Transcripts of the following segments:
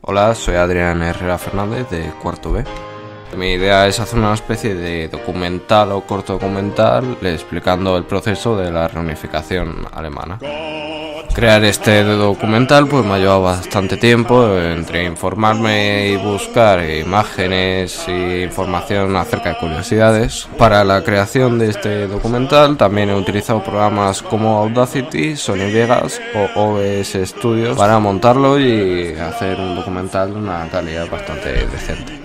Hola, soy Adrián Herrera Fernández de Cuarto B. Mi idea es hacer una especie de documental o corto documental explicando el proceso de la reunificación alemana. Crear este documental pues me ha llevado bastante tiempo entre informarme y buscar imágenes e información acerca de curiosidades. Para la creación de este documental también he utilizado programas como Audacity, Sony Vegas o OBS Studios para montarlo y hacer un documental de una calidad bastante decente.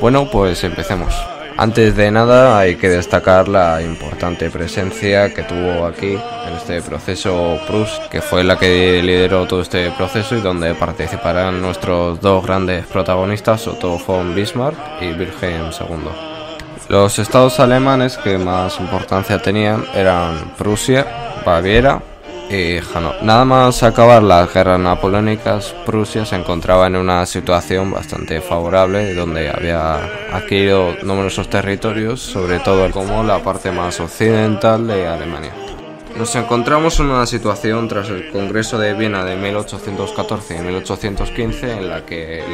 Bueno, pues empecemos. Antes de nada hay que destacar la importante presencia que tuvo aquí en este proceso Prus, que fue la que lideró todo este proceso y donde participarán nuestros dos grandes protagonistas, Otto von Bismarck y Wilhelm II. Los estados alemanes que más importancia tenían eran Prusia, Baviera y Hannover. Nada más acabar las guerras napoleónicas, Prusia se encontraba en una situación bastante favorable, donde había adquirido numerosos territorios, sobre todo como la parte más occidental de Alemania. Nos encontramos en una situación tras el Congreso de Viena de 1814 y 1815 en la que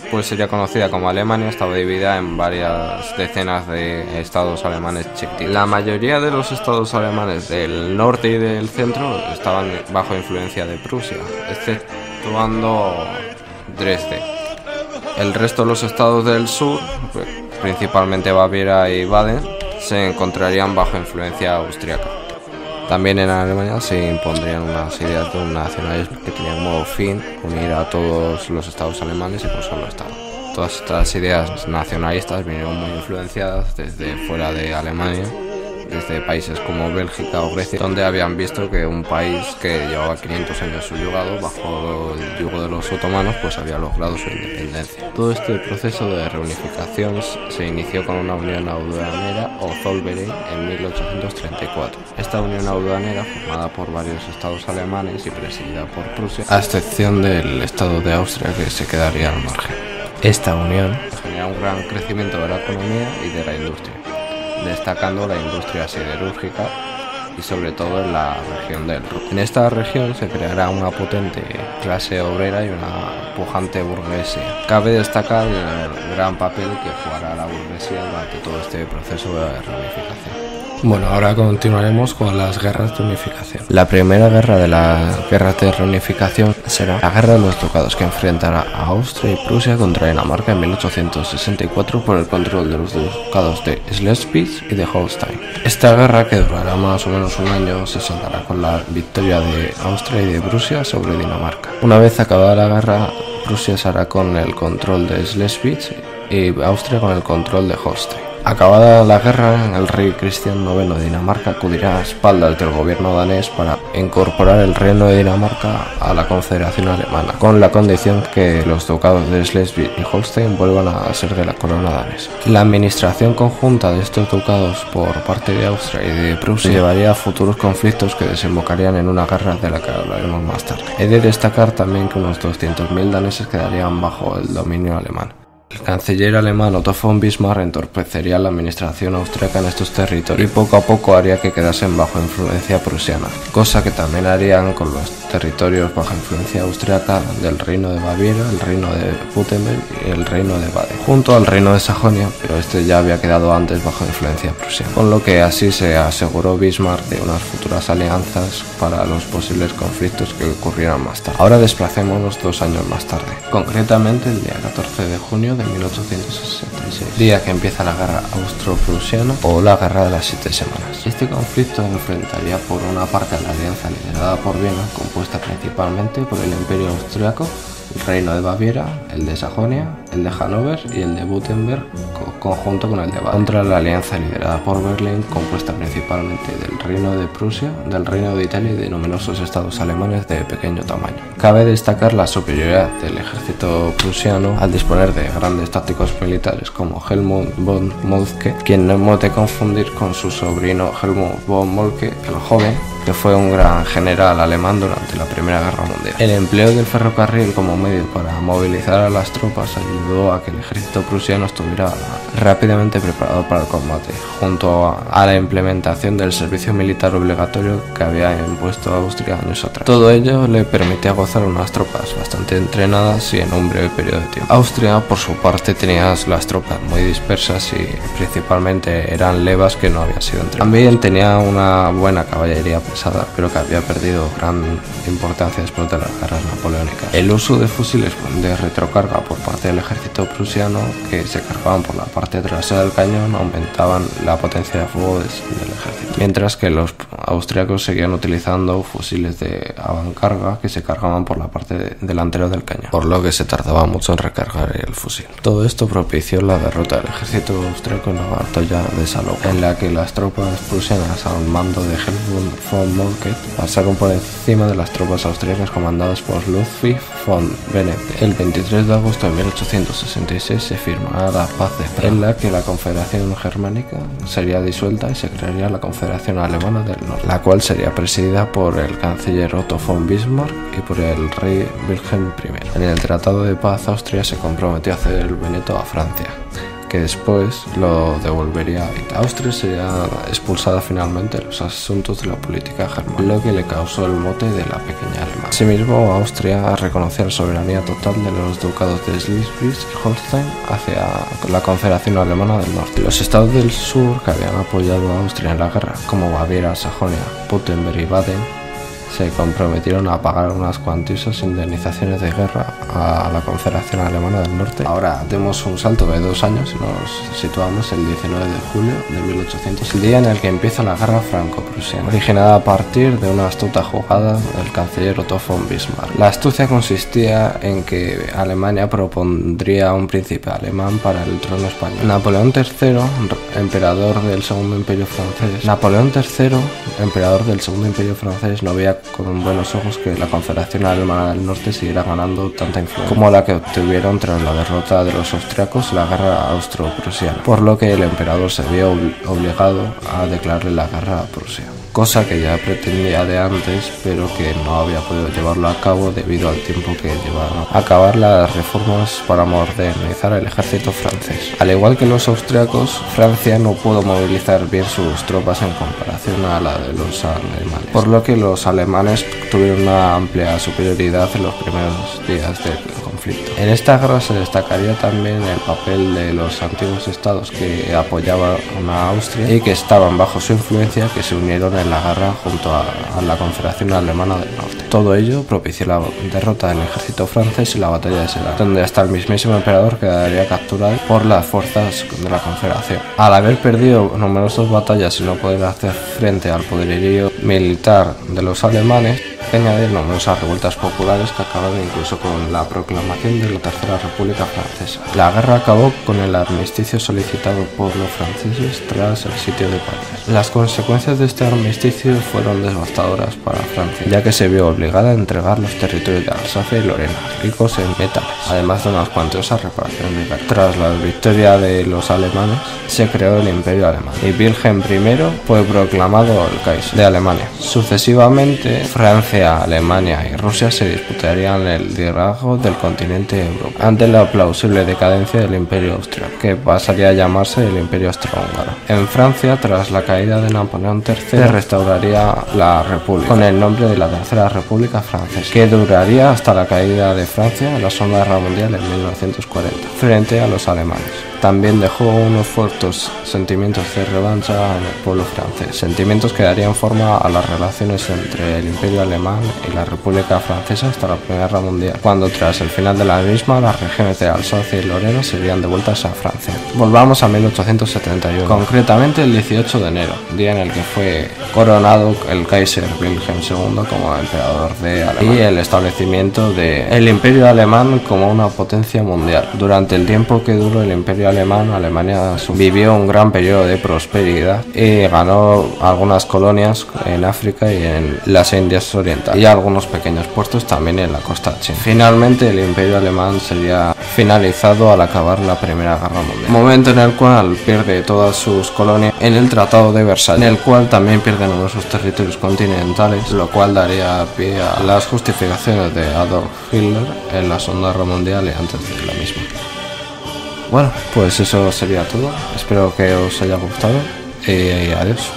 después sería conocida como Alemania estaba dividida en varias decenas de estados alemanes chiquititos. La mayoría de los estados alemanes del norte y del centro estaban bajo influencia de Prusia, exceptuando Dresde. El resto de los estados del sur, principalmente Baviera y Baden, se encontrarían bajo influencia austriaca. También en Alemania se impondrían unas ideas de un nacionalismo que tenía como fin unir a todos los estados alemanes en un solo estado. Todas estas ideas nacionalistas vinieron muy influenciadas desde fuera de Alemania, desde países como Bélgica o Grecia, donde habían visto que un país que llevaba 500 años subyugado bajo el yugo de los otomanos pues había logrado su independencia. Todo este proceso de reunificación se inició con una unión aduanera o Zollverein en 1834. Esta unión aduanera, formada por varios estados alemanes y presidida por Prusia, a excepción del estado de Austria, que se quedaría al margen. Esta unión genera un gran crecimiento de la economía y de la industria, destacando la industria siderúrgica y sobre todo en la región del Ruhr. En esta región se creará una potente clase obrera y una pujante burguesía. Cabe destacar el gran papel que jugará la burguesía durante todo este proceso de reunificación. Bueno, ahora continuaremos con las guerras de unificación. La primera guerra de las guerras de reunificación será la Guerra de los Ducados, que enfrentará a Austria y Prusia contra Dinamarca en 1864 por el control de los ducados de Schleswig y de Holstein. Esta guerra, que durará más o menos un año, se saldará con la victoria de Austria y de Prusia sobre Dinamarca. Una vez acabada la guerra, Prusia se hará con el control de Schleswig y Austria con el control de Holstein. Acabada la guerra, el rey Cristian IX de Dinamarca acudirá a espaldas del gobierno danés para incorporar el reino de Dinamarca a la Confederación Alemana, con la condición que los ducados de Schleswig y Holstein vuelvan a ser de la corona danesa. La administración conjunta de estos ducados por parte de Austria y de Prusia llevaría a futuros conflictos que desembocarían en una guerra de la que hablaremos más tarde. He de destacar también que unos 200.000 daneses quedarían bajo el dominio alemán. El canciller alemán Otto von Bismarck entorpecería la administración austríaca en estos territorios y poco a poco haría que quedasen bajo influencia prusiana, cosa que también harían con los territorios bajo influencia austríaca del Reino de Baviera, el Reino de Württemberg y el Reino de Baden, junto al Reino de Sajonia, pero este ya había quedado antes bajo influencia prusiana, con lo que así se aseguró Bismarck de unas futuras alianzas para los posibles conflictos que ocurrieran más tarde. Ahora desplacémonos 2 años más tarde, concretamente el día 14 de junio de 1866, día que empieza la guerra austro-prusiana o la guerra de las 7 semanas. Este conflicto enfrentaría por una parte a la alianza liderada por Viena, compuesta principalmente por el Imperio Austriaco, el Reino de Baviera, el de Sajonia, el de Hannover y el de Württemberg, conjunto con el de Baden, contra la alianza liderada por Berlín, compuesta principalmente del Reino de Prusia, del Reino de Italia y de numerosos estados alemanes de pequeño tamaño. Cabe destacar la superioridad del ejército prusiano al disponer de grandes tácticos militares como Helmut von Moltke, quien no hemos de confundir con su sobrino Helmut von Moltke, el joven, que fue un gran general alemán durante la Primera Guerra Mundial. El empleo del ferrocarril como medio para movilizar a las tropas ayudó ayudó a que el ejército prusiano estuviera rápidamente preparado para el combate, junto a la implementación del servicio militar obligatorio que había impuesto Austria años atrás. Todo ello le permitía gozar unas tropas bastante entrenadas y en un breve periodo de tiempo. Austria, por su parte, tenía las tropas muy dispersas y principalmente eran levas que no habían sido entrenadas. También tenía una buena caballería pesada, pero que había perdido gran importancia después de las guerras napoleónicas. El uso de fusiles de retrocarga por parte del ejército prusiano, que se cargaban por la parte trasera del cañón, aumentaban la potencia de fuego del ejército, mientras que los austriacos seguían utilizando fusiles de avancarga que se cargaban por la parte delantera del cañón, por lo que se tardaba mucho en recargar el fusil. Todo esto propició la derrota del ejército austriaco en la batalla de Salopa, en la que las tropas prusianas al mando de Helmut von Moltke pasaron por encima de las tropas austriacas comandadas por Ludwig von Benedek. El 23 de agosto de 1866 se firmará la paz de Praga, en la que la Confederación Germánica sería disuelta y se crearía la Confederación Alemana del Norte, la cual sería presidida por el canciller Otto von Bismarck y por el rey Wilhelm I. En el Tratado de Paz, Austria se comprometió a ceder el Veneto a Francia, que después lo devolvería a Italia. Austria sería expulsada finalmente de los asuntos de la política germana, lo que le causó el mote de la pequeña Alemania. Asimismo, Austria reconocía la soberanía total de los ducados de Schleswig y Holstein hacia la Confederación Alemana del Norte. Los estados del sur que habían apoyado a Austria en la guerra, como Baviera, Sajonia, Württemberg y Baden, se comprometieron a pagar unas cuantiosas indemnizaciones de guerra a la Confederación Alemana del Norte. Ahora demos un salto de 2 años y nos situamos el 19 de julio de 1800, el día en el que empieza la guerra franco-prusiana, originada a partir de una astuta jugada del canciller Otto von Bismarck. La astucia consistía en que Alemania propondría un príncipe alemán para el trono español. Napoleón III, emperador del Segundo Imperio Francés, no veía con buenos ojos que la Confederación Alemana del Norte siguiera ganando tanta influencia como la que obtuvieron tras la derrota de los austriacos en la guerra austro-prusiana, por lo que el emperador se vio obligado a declararle la guerra a Prusia, cosa que ya pretendía de antes, pero que no había podido llevarlo a cabo debido al tiempo que llevaron a acabar las reformas para modernizar el ejército francés. Al igual que los austriacos, Francia no pudo movilizar bien sus tropas en comparación a la de los alemanes, por lo que los alemanes tuvieron una amplia superioridad en los primeros días del conflicto. En esta guerra se destacaría también el papel de los antiguos estados que apoyaban a Austria y que estaban bajo su influencia, que se unieron en la guerra junto a la Confederación Alemana del Norte. Todo ello propició la derrota del ejército francés en la batalla de Sedan, donde hasta el mismísimo emperador quedaría capturado por las fuerzas de la Confederación. Al haber perdido numerosas batallas y no poder hacer frente al poderío militar de los alemanes, añadir numerosas revueltas populares que acabaron incluso con la proclamación de la Tercera República Francesa. La guerra acabó con el armisticio solicitado por los franceses tras el sitio de París. Las consecuencias de este armisticio fueron devastadoras para Francia, ya que se vio obligada a entregar los territorios de Alsacia y Lorena, ricos en metales, además de unas cuantiosas reparaciones de guerra. Tras la victoria de los alemanes, se creó el Imperio Alemán y Wilhelm I fue proclamado el Kaiser de Alemania. Sucesivamente, Francia, Alemania y Rusia se disputarían el liderazgo del continente europeo ante la plausible decadencia del Imperio Austriaco, que pasaría a llamarse el Imperio Austrohúngaro. En Francia, tras la caída de Napoleón III, se restauraría la República con el nombre de la Tercera República Francesa, que duraría hasta la caída de Francia en la Segunda Guerra Mundial en 1940 frente a los alemanes. También dejó unos fuertes sentimientos de revancha en el pueblo francés, sentimientos que darían forma a las relaciones entre el Imperio Alemán y la República Francesa hasta la Primera Guerra Mundial, cuando tras el final de la misma las regiones de Alsacia y Lorena serían devueltas a Francia. Volvamos a 1871, concretamente el 18 de enero, día en el que fue coronado el Kaiser Wilhelm II como emperador de Alemania y el establecimiento del Imperio Alemán como una potencia mundial. Durante el tiempo que duró el Imperio Alemán, Alemania vivió un gran periodo de prosperidad y ganó algunas colonias en África y en las Indias Orientales y algunos pequeños puertos también en la costa china. Finalmente el Imperio Alemán sería finalizado al acabar la Primera Guerra Mundial, momento en el cual pierde todas sus colonias en el Tratado de Versalles, en el cual también pierde numerosos territorios continentales, lo cual daría pie a las justificaciones de Adolf Hitler en la Segunda Guerra Mundial y antes de la misma. Bueno, pues eso sería todo. Espero que os haya gustado y adiós.